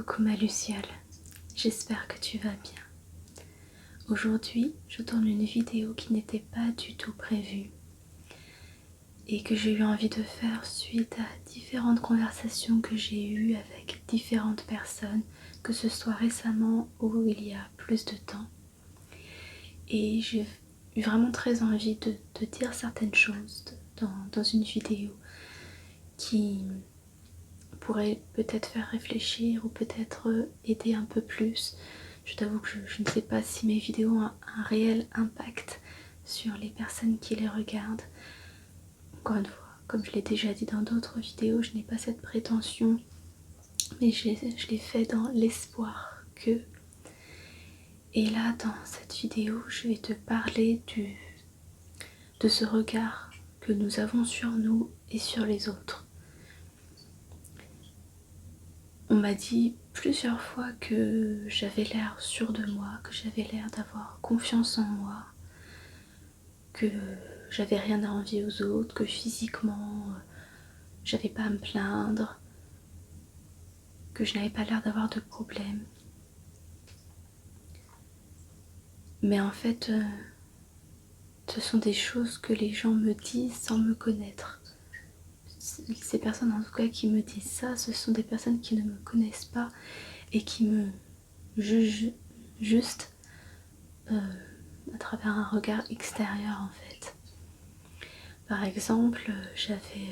Coucou ma Luciole, j'espère que tu vas bien. Aujourd'hui, je tourne une vidéo qui n'était pas du tout prévue et que j'ai eu envie de faire suite à différentes conversations que j'ai eues avec différentes personnes, que ce soit récemment ou il y a plus de temps. Et j'ai eu vraiment très envie de dire certaines choses dans une vidéo qui pourrait peut-être faire réfléchir ou peut-être aider un peu plus. Je t'avoue que je ne sais pas si mes vidéos ont un réel impact sur les personnes qui les regardent. Encore une fois, comme je l'ai déjà dit dans d'autres vidéos, je n'ai pas cette prétention, mais je l'ai fait dans l'espoir que... Et là, dans cette vidéo, je vais te parler de ce regard que nous avons sur nous et sur les autres. On m'a dit plusieurs fois que j'avais l'air sûre de moi, que j'avais l'air d'avoir confiance en moi, que j'avais rien à envier aux autres, que physiquement j'avais pas à me plaindre, que je n'avais pas l'air d'avoir de problème. Mais en fait, ce sont des choses que les gens me disent sans me connaître. Ces personnes en tout cas qui me disent ça, ce sont des personnes qui ne me connaissent pas et qui me jugent juste à travers un regard extérieur en fait. Par exemple, j'avais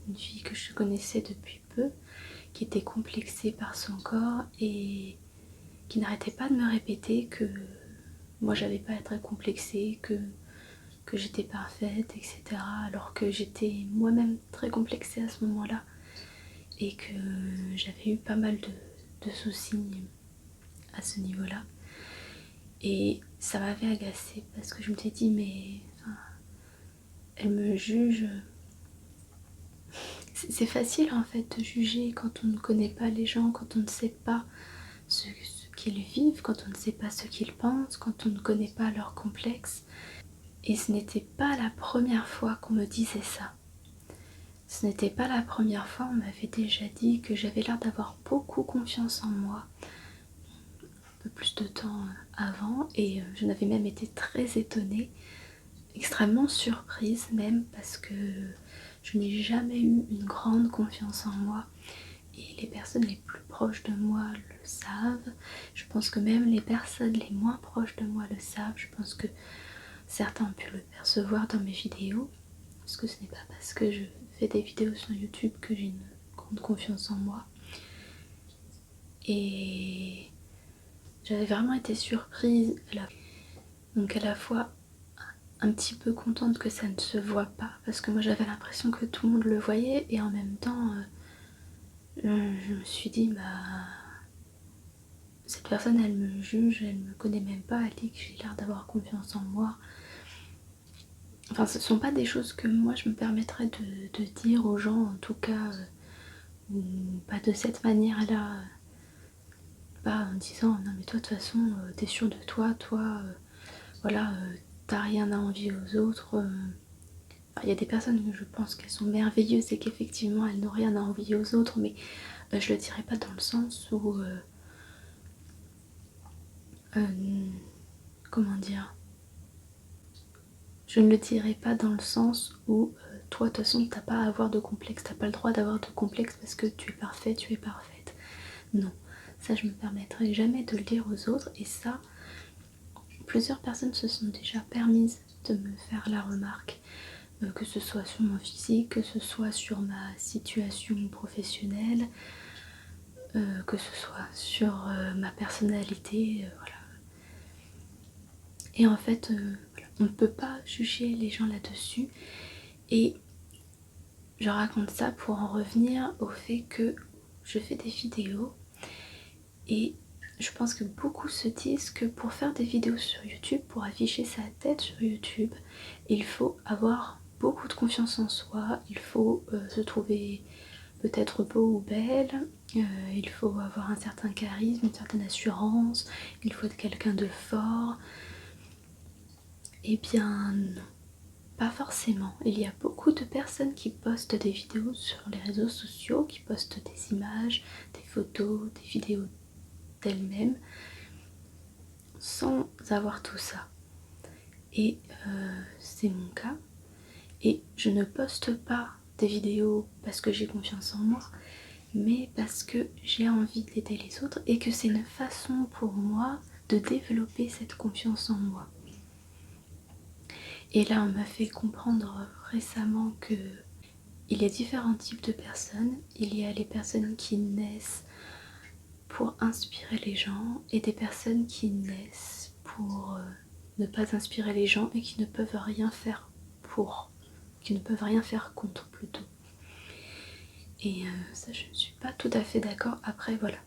une fille que je connaissais depuis peu qui était complexée par son corps et qui n'arrêtait pas de me répéter que moi j'avais pas à être complexée, que j'étais parfaite, etc. Alors que j'étais moi-même très complexée à ce moment-là et que j'avais eu pas mal de soucis à ce niveau-là. Et ça m'avait agacée parce que je me suis dit mais elle me juge. C'est facile en fait de juger quand on ne connaît pas les gens, quand on ne sait pas ce qu'ils vivent, quand on ne sait pas ce qu'ils pensent, quand on ne connaît pas leurs complexes. Et ce n'était pas la première fois qu'on me disait ça. Ce n'était pas la première fois, on m'avait déjà dit que j'avais l'air d'avoir beaucoup confiance en moi, un peu plus de temps avant, et je n'avais même été très étonnée, extrêmement surprise même, parce que je n'ai jamais eu une grande confiance en moi. Et les personnes les plus proches de moi le savent. Je pense que même les personnes les moins proches de moi le savent. Je pense que certains ont pu le percevoir dans mes vidéos. Parce que ce n'est pas parce que je fais des vidéos sur YouTube que j'ai une grande confiance en moi. Et j'avais vraiment été surprise. Donc à la fois un petit peu contente que ça ne se voit pas. Parce que moi j'avais l'impression que tout le monde le voyait. Et en même temps... je me suis dit, cette personne elle me juge, elle me connaît même pas, elle dit que j'ai l'air d'avoir confiance en moi. Enfin, ce sont pas des choses que moi je me permettrais de dire aux gens, en tout cas, ou pas de cette manière-là. Pas en disant, non mais toi de toute façon, t'es sûre de toi, voilà, t'as rien à envier aux autres. Il y a des personnes que je pense qu'elles sont merveilleuses et qu'effectivement elles n'ont rien à envier aux autres, mais je le dirais pas dans le sens où... comment dire, je ne le dirais pas dans le sens où toi de toute façon t'as pas à avoir de complexe, t'as pas le droit d'avoir de complexe parce que tu es parfait, tu es parfaite. Non, ça je me permettrai jamais de le dire aux autres, et ça plusieurs personnes se sont déjà permises de me faire la remarque, que ce soit sur mon physique, que ce soit sur ma situation professionnelle, que ce soit sur ma personnalité, voilà. Et en fait, on ne peut pas juger les gens là-dessus. Et je raconte ça pour en revenir au fait que je fais des vidéos. Et je pense que beaucoup se disent que pour faire des vidéos sur YouTube, pour afficher sa tête sur YouTube, il faut avoir beaucoup de confiance en soi. Il faut se trouver peut-être beau ou belle. Il faut avoir un certain charisme, une certaine assurance. Il faut être quelqu'un de fort. Eh bien non, pas forcément. Il y a beaucoup de personnes qui postent des vidéos sur les réseaux sociaux, qui postent des images, des photos, des vidéos d'elle-même, sans avoir tout ça. Et c'est mon cas. Et je ne poste pas des vidéos parce que j'ai confiance en moi, mais parce que j'ai envie d'aider les autres et que c'est une façon pour moi de développer cette confiance en moi. Et là, on m'a fait comprendre récemment que il y a différents types de personnes. Il y a les personnes qui naissent pour inspirer les gens et des personnes qui naissent pour ne pas inspirer les gens et qui ne peuvent rien faire pour, qui ne peuvent rien faire contre plutôt. Et ça, je ne suis pas tout à fait d'accord. Après, voilà,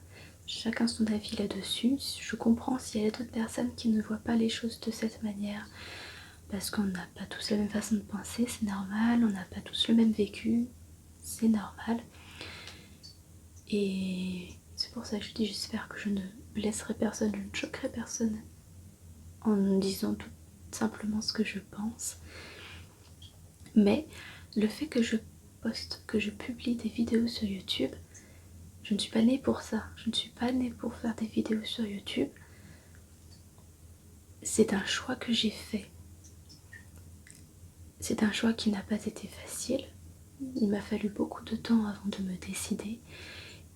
chacun son avis là-dessus. Je comprends s'il y a d'autres personnes qui ne voient pas les choses de cette manière, parce qu'on n'a pas tous la même façon de penser, c'est normal. On n'a pas tous le même vécu, c'est normal. Et c'est pour ça que je dis, j'espère que je ne blesserai personne, je ne choquerai personne en disant tout simplement ce que je pense. Mais le fait que je poste, que je publie des vidéos sur YouTube, je ne suis pas née pour ça. Je ne suis pas née pour faire des vidéos sur YouTube. C'est un choix que j'ai fait. C'est un choix qui n'a pas été facile. Il m'a fallu beaucoup de temps avant de me décider.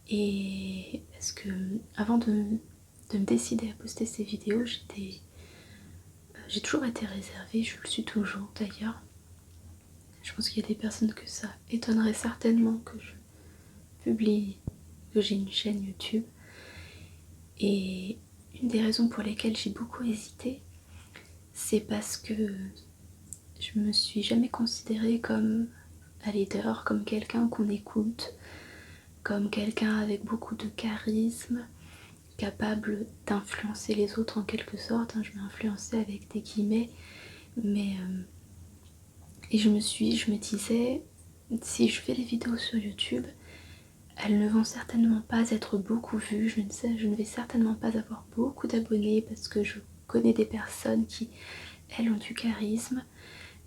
Et parce que avant de me décider à poster ces vidéos, j'ai toujours été réservée, je le suis toujours d'ailleurs. Je pense qu'il y a des personnes que ça étonnerait certainement que je publie, que j'ai une chaîne YouTube. Et une des raisons pour lesquelles j'ai beaucoup hésité, c'est parce que je me suis jamais considérée comme un leader, comme quelqu'un qu'on écoute, comme quelqu'un avec beaucoup de charisme, capable d'influencer les autres en quelque sorte. Je mets influencer avec des guillemets, mais et je me disais, si je fais des vidéos sur YouTube, elles ne vont certainement pas être beaucoup vues, je ne vais certainement pas avoir beaucoup d'abonnés parce que je connais des personnes qui, elles, ont du charisme,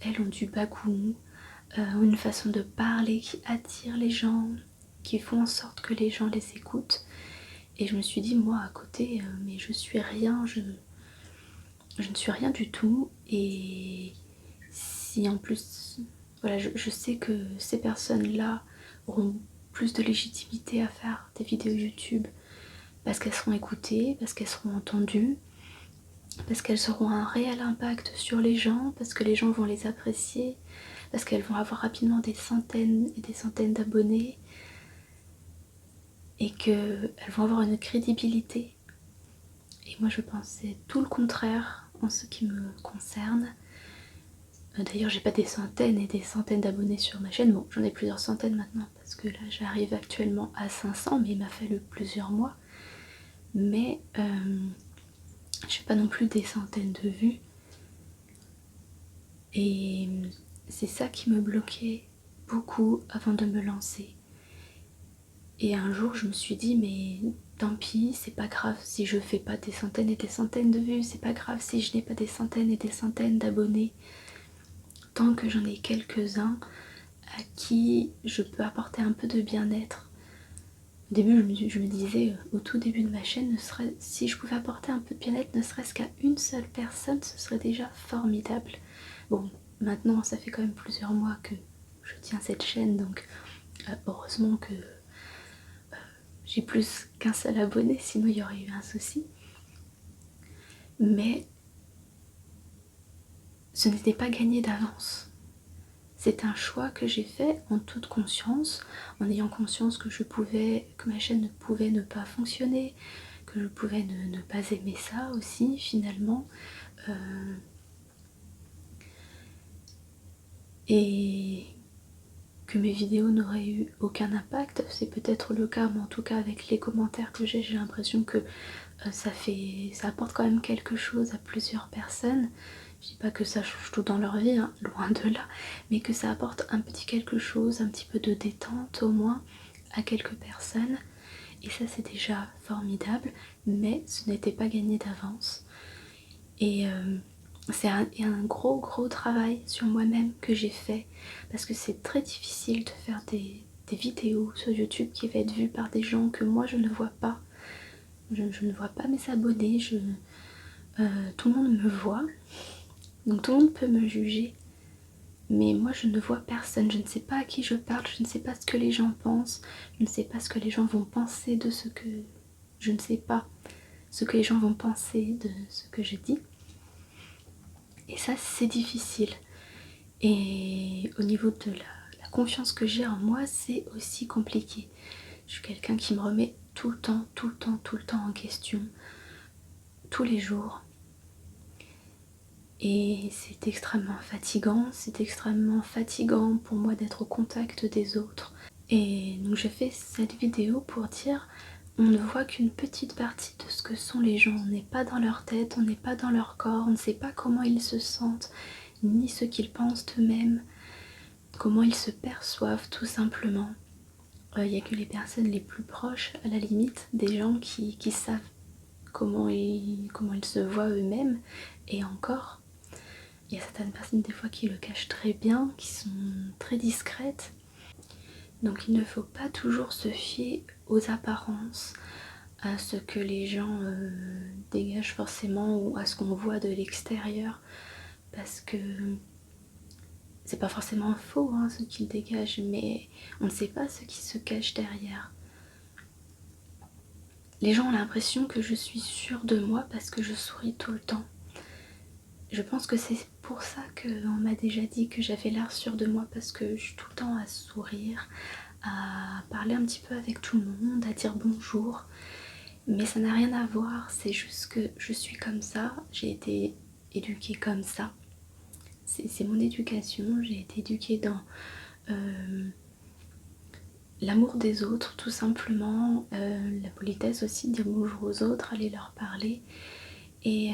elles ont du bagou, ont une façon de parler qui attire les gens, qui font en sorte que les gens les écoutent. Et je me suis dit, moi à côté, mais je suis rien, je ne suis rien du tout. Et si en plus, voilà, je sais que ces personnes-là auront plus de légitimité à faire des vidéos YouTube parce qu'elles seront écoutées, parce qu'elles seront entendues, parce qu'elles auront un réel impact sur les gens, parce que les gens vont les apprécier, parce qu'elles vont avoir rapidement des centaines et des centaines d'abonnés et qu'elles vont avoir une crédibilité. Et moi je pensais tout le contraire en ce qui me concerne. D'ailleurs j'ai pas des centaines et des centaines d'abonnés sur ma chaîne, bon j'en ai plusieurs centaines maintenant parce que là j'arrive actuellement à 500 mais il m'a fallu plusieurs mois. Mais j'ai pas non plus des centaines de vues. Et c'est ça qui me bloquait beaucoup avant de me lancer. Et un jour je me suis dit mais tant pis, c'est pas grave si je fais pas des centaines et des centaines de vues, c'est pas grave si je n'ai pas des centaines et des centaines d'abonnés. Tant que j'en ai quelques-uns à qui je peux apporter un peu de bien-être. Au début je me disais, au tout début de ma chaîne, si je pouvais apporter un peu de bien-être, ne serait-ce qu'à une seule personne, ce serait déjà formidable. Bon, maintenant ça fait quand même plusieurs mois que je tiens cette chaîne, donc heureusement que j'ai plus qu'un seul abonné, sinon il y aurait eu un souci. Mais ce n'était pas gagné d'avance. C'est un choix que j'ai fait en toute conscience, en ayant conscience que que ma chaîne ne pouvait ne pas fonctionner, que je pouvais ne pas aimer ça aussi finalement. Et que mes vidéos n'auraient eu aucun impact, c'est peut-être le cas, mais en tout cas avec les commentaires que j'ai l'impression que ça apporte quand même quelque chose à plusieurs personnes. Je dis pas que ça change tout dans leur vie, hein, loin de là, mais que ça apporte un petit quelque chose, un petit peu de détente au moins à quelques personnes. Et ça c'est déjà formidable, mais ce n'était pas gagné d'avance. Et c'est un gros travail sur moi-même que j'ai fait, parce que c'est très difficile de faire des vidéos sur YouTube qui va être vue par des gens que moi je ne vois pas. Je ne vois pas mes abonnés, tout le monde me voit, donc tout le monde peut me juger. Mais moi je ne vois personne, je ne sais pas à qui je parle, je ne sais pas ce que les gens pensent, je ne sais pas ce que les gens vont penser de ce que... Je ne sais pas ce que les gens vont penser de ce que je dis. Et ça c'est difficile. Et au niveau de la confiance que j'ai en moi, c'est aussi compliqué. Je suis quelqu'un qui me remet tout le temps en question, tous les jours. Et c'est extrêmement fatigant pour moi d'être au contact des autres. Et donc je fais cette vidéo pour dire, on ne voit qu'une petite partie de ce que sont les gens. On n'est pas dans leur tête, on n'est pas dans leur corps, on ne sait pas comment ils se sentent, ni ce qu'ils pensent d'eux-mêmes, comment ils se perçoivent tout simplement. Il n'y a que les personnes les plus proches, à la limite, des gens qui savent comment ils se voient eux-mêmes. Et encore, il y a certaines personnes des fois qui le cachent très bien, qui sont très discrètes. Donc il ne faut pas toujours se fier aux apparences, à ce que les gens dégagent forcément ou à ce qu'on voit de l'extérieur, parce que c'est pas forcément faux hein, ce qu'ils dégagent, mais on ne sait pas ce qui se cache derrière. Les gens ont l'impression que je suis sûre de moi parce que je souris tout le temps. Je pense que c'est pour ça qu'on m'a déjà dit que j'avais l'air sûre de moi, parce que je suis tout le temps à sourire, à parler un petit peu avec tout le monde, à dire bonjour. Mais ça n'a rien à voir, c'est juste que je suis comme ça, j'ai été éduquée comme ça. C'est mon éducation, j'ai été éduquée dans l'amour des autres tout simplement, la politesse aussi, dire bonjour aux autres, aller leur parler et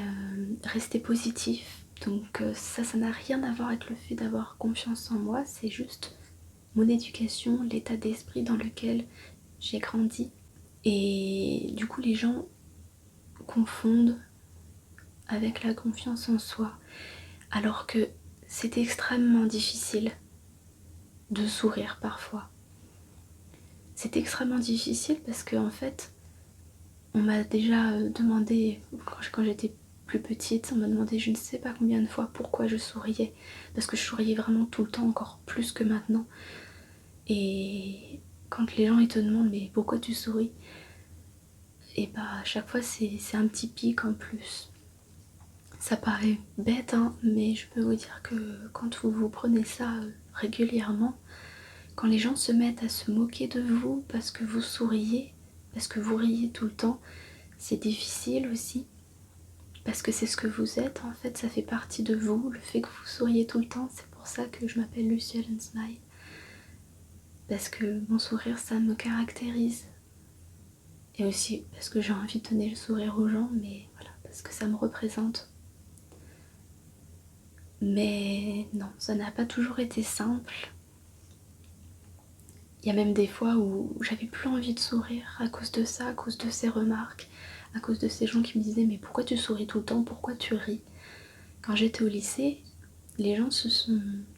rester positif. Donc ça n'a rien à voir avec le fait d'avoir confiance en moi, c'est juste mon éducation, l'état d'esprit dans lequel j'ai grandi. Et du coup les gens confondent avec la confiance en soi, alors que c'est extrêmement difficile de sourire parfois. C'est extrêmement difficile parce que en fait, on m'a déjà demandé, quand j'étais plus petite, on m'a demandé je ne sais pas combien de fois pourquoi je souriais. Parce que je souriais vraiment tout le temps, encore plus que maintenant. Et quand les gens ils te demandent mais pourquoi tu souris, et bah à chaque fois c'est un petit pic en plus. Ça paraît bête hein, mais je peux vous dire que quand vous prenez ça régulièrement, quand les gens se mettent à se moquer de vous parce que vous souriez, parce que vous riez tout le temps, c'est difficile aussi. Parce que c'est ce que vous êtes en fait, ça fait partie de vous, le fait que vous souriez tout le temps. C'est pour ça que je m'appelle Lucy Ellen Smile. Parce que mon sourire ça me caractérise. Et aussi parce que j'ai envie de donner le sourire aux gens, mais voilà, parce que ça me représente. Mais non, ça n'a pas toujours été simple. Il y a même des fois où j'avais plus envie de sourire à cause de ça, à cause de ces remarques, à cause de ces gens qui me disaient mais pourquoi tu souris tout le temps, pourquoi tu ris? Quand j'étais au lycée, les gens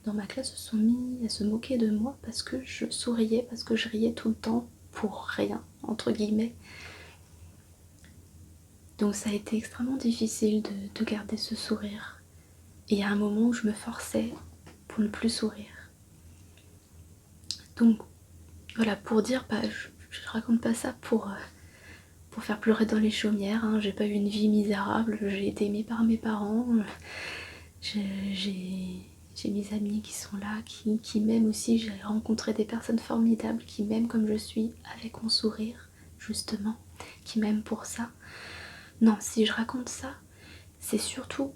dans ma classe se sont mis à se moquer de moi parce que je souriais, parce que je riais tout le temps pour rien, entre guillemets. Donc ça a été extrêmement difficile de garder ce sourire. Et il y a un moment où je me forçais pour ne plus sourire. Donc voilà, pour dire, je raconte pas ça pour faire pleurer dans les chaumières, hein. J'ai pas eu une vie misérable, j'ai été aimée par mes parents, j'ai mes amis qui sont là, qui m'aiment aussi, j'ai rencontré des personnes formidables qui m'aiment comme je suis, avec mon sourire, justement, qui m'aiment pour ça. Non, si je raconte ça, c'est surtout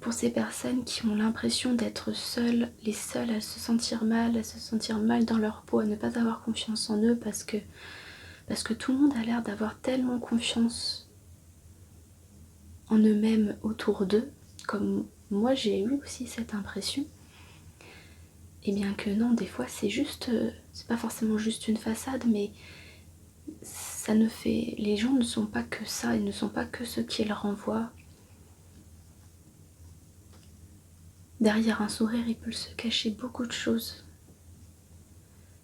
pour ces personnes qui ont l'impression d'être seules, les seules à se sentir mal dans leur peau, à ne pas avoir confiance en eux parce que tout le monde a l'air d'avoir tellement confiance en eux-mêmes autour d'eux, comme moi j'ai eu aussi cette impression. Et bien que non, des fois c'est juste, c'est pas forcément juste une façade, mais ça ne fait, les gens ne sont pas que ça, ils ne sont pas que ce qu'ils renvoient. Derrière un sourire, il peut se cacher beaucoup de choses.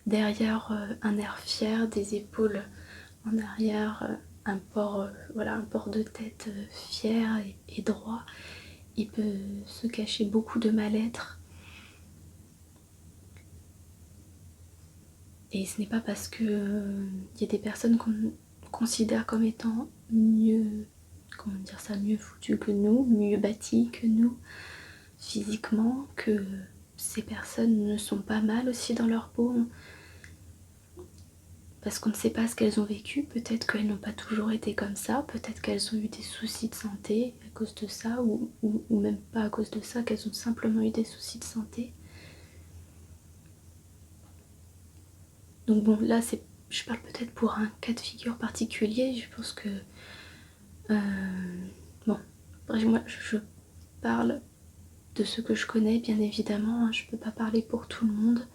derrière un air fier, des épaules en arrière, voilà, un port de tête fier et droit. Il peut se cacher beaucoup de mal-être. Et ce n'est pas parce que y a des personnes qu'on considère comme étant mieux, comment dire ça, mieux foutues que nous, mieux bâties que nous, physiquement, que ces personnes ne sont pas mal aussi dans leur peau. Parce qu'on ne sait pas ce qu'elles ont vécu, peut-être qu'elles n'ont pas toujours été comme ça, peut-être qu'elles ont eu des soucis de santé à cause de ça, ou même pas à cause de ça, qu'elles ont simplement eu des soucis de santé. Donc bon, là, je parle peut-être pour un cas de figure particulier, je pense que... bon, bref, moi, je parle de ce que je connais, bien évidemment, hein, je peux pas parler pour tout le monde.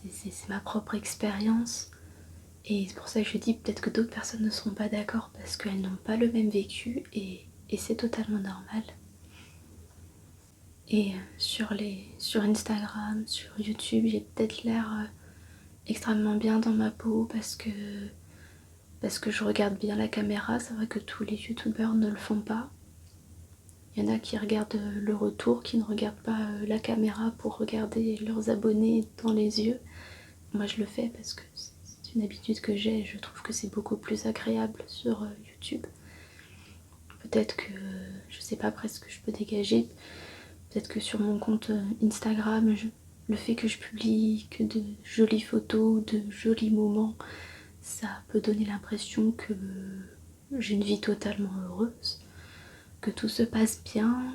C'est ma propre expérience. Et c'est pour ça que je dis peut-être que d'autres personnes ne seront pas d'accord parce qu'elles n'ont pas le même vécu et c'est totalement normal. Et sur Instagram, sur YouTube, j'ai peut-être l'air extrêmement bien dans ma peau parce que je regarde bien la caméra. C'est vrai que tous les youtubeurs ne le font pas. Il y en a qui regardent le retour, qui ne regardent pas la caméra pour regarder leurs abonnés dans les yeux. Moi je le fais parce que c'est une habitude que j'ai et je trouve que c'est beaucoup plus agréable sur YouTube. Peut-être que, je sais pas après ce que je peux dégager, peut-être que sur mon compte Instagram, le fait que je publie que de jolies photos, de jolis moments, ça peut donner l'impression que j'ai une vie totalement heureuse, que tout se passe bien.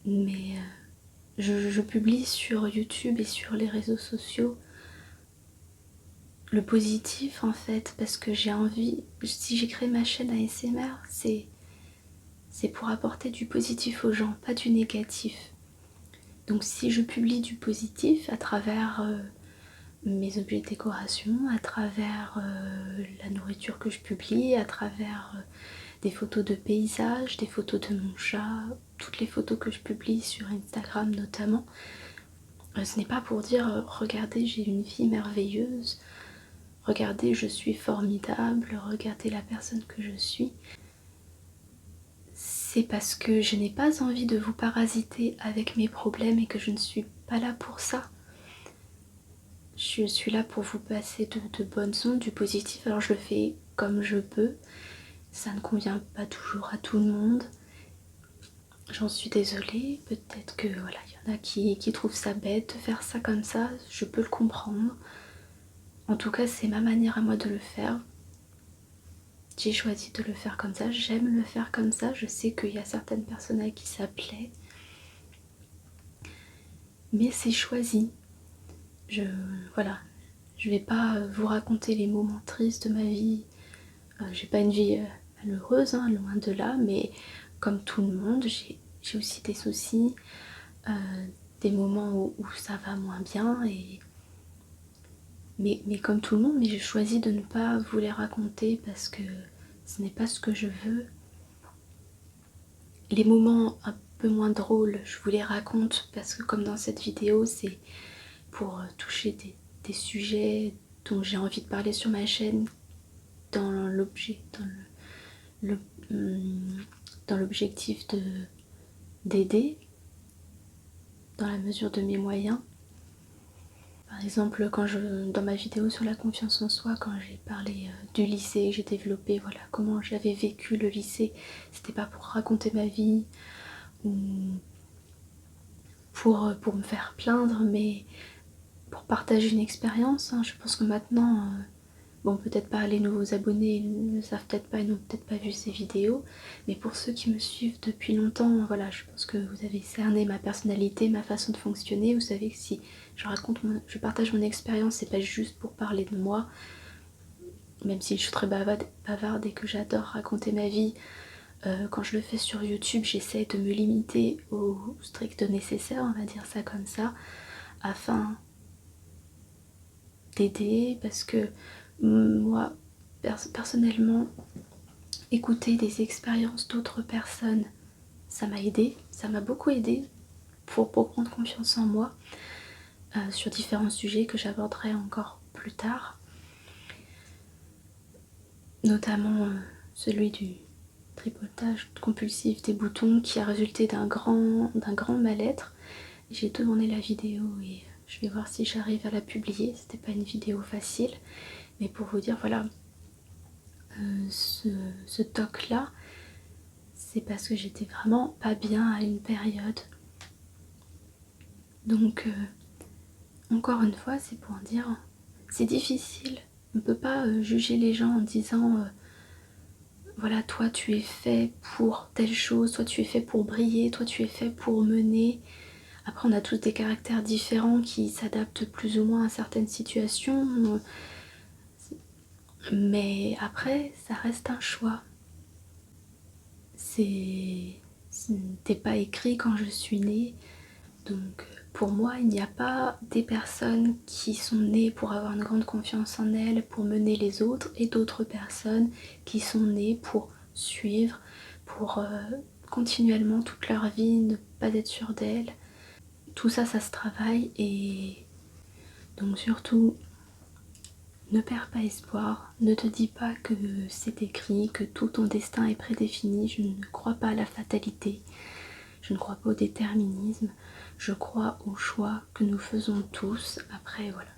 Mais je publie sur YouTube et sur les réseaux sociaux le positif en fait, parce que j'ai envie, si j'ai créé ma chaîne ASMR, c'est pour apporter du positif aux gens, pas du négatif. Donc si je publie du positif à travers mes objets de décoration, à travers la nourriture que je publie, à travers des photos de paysages, des photos de mon chat, toutes les photos que je publie sur Instagram notamment, ce n'est pas pour dire regardez j'ai une vie merveilleuse, regardez je suis formidable, regardez la personne que je suis. C'est parce que je n'ai pas envie de vous parasiter avec mes problèmes et que je ne suis pas là pour ça. Je suis là pour vous passer de bonnes ondes, du positif, alors je le fais comme je peux. Ça ne convient pas toujours à tout le monde. J'en suis désolée, peut-être que voilà, il y en a qui trouvent ça bête de faire ça comme ça, je peux le comprendre. En tout cas, c'est ma manière à moi de le faire. J'ai choisi de le faire comme ça, j'aime le faire comme ça, je sais qu'il y a certaines personnes à qui ça plaît. Mais c'est choisi. Voilà, je vais pas vous raconter les moments tristes de ma vie. J'ai pas une vie malheureuse, hein, loin de là, mais comme tout le monde, j'ai aussi des soucis, des moments où ça va moins bien, mais comme tout le monde, mais j'ai choisi de ne pas vous les raconter parce que ce n'est pas ce que je veux. Les moments un peu moins drôles, je vous les raconte parce que comme dans cette vidéo, c'est pour toucher des sujets dont j'ai envie de parler sur ma chaîne dans l'objectif d'aider dans la mesure de mes moyens. Par exemple, dans ma vidéo sur la confiance en soi, quand j'ai parlé du lycée, j'ai développé voilà, comment j'avais vécu le lycée. C'était pas pour raconter ma vie ou pour me faire plaindre, mais pour partager une expérience. Hein. Je pense que maintenant, bon, peut-être pas les nouveaux abonnés ne savent peut-être pas et n'ont peut-être pas vu ces vidéos, mais pour ceux qui me suivent depuis longtemps, voilà, je pense que vous avez cerné ma personnalité, ma façon de fonctionner. Vous savez que si je partage mon expérience, c'est pas juste pour parler de moi, même si je suis très bavarde et que j'adore raconter ma vie. Quand je le fais sur YouTube, j'essaie de me limiter au strict nécessaire, on va dire ça comme ça, afin d'aider, parce que moi, personnellement, écouter des expériences d'autres personnes, ça m'a aidé, ça m'a beaucoup aidé pour prendre confiance en moi sur différents sujets que j'aborderai encore plus tard, notamment celui du tripotage compulsif des boutons qui a résulté d'un grand mal-être. J'ai demandé la vidéo et je vais voir si j'arrive à la publier. C'était pas une vidéo facile, mais pour vous dire, voilà, ce toc là, c'est parce que j'étais vraiment pas bien à une période. Donc encore une fois, c'est pour dire, c'est difficile. On ne peut pas juger les gens en disant voilà, toi tu es fait pour telle chose, toi tu es fait pour briller, toi tu es fait pour mener. Après, on a tous des caractères différents qui s'adaptent plus ou moins à certaines situations, mais après, ça reste un choix. C'était pas écrit quand je suis née, donc pour moi, il n'y a pas des personnes qui sont nées pour avoir une grande confiance en elles, pour mener les autres, et d'autres personnes qui sont nées pour suivre, pour continuellement toute leur vie ne pas être sûres d'elles. Tout ça, ça se travaille, et donc surtout, ne perds pas espoir, ne te dis pas que c'est écrit, que tout ton destin est prédéfini. Je ne crois pas à la fatalité, je ne crois pas au déterminisme, je crois au choix que nous faisons tous. Après, voilà,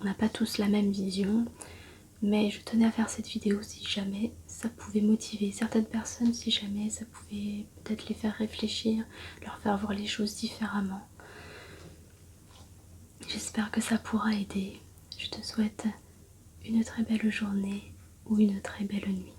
on n'a pas tous la même vision, mais je tenais à faire cette vidéo si jamais ça pouvait motiver certaines personnes, si jamais ça pouvait peut-être les faire réfléchir, leur faire voir les choses différemment. J'espère que ça pourra aider. Je te souhaite une très belle journée ou une très belle nuit.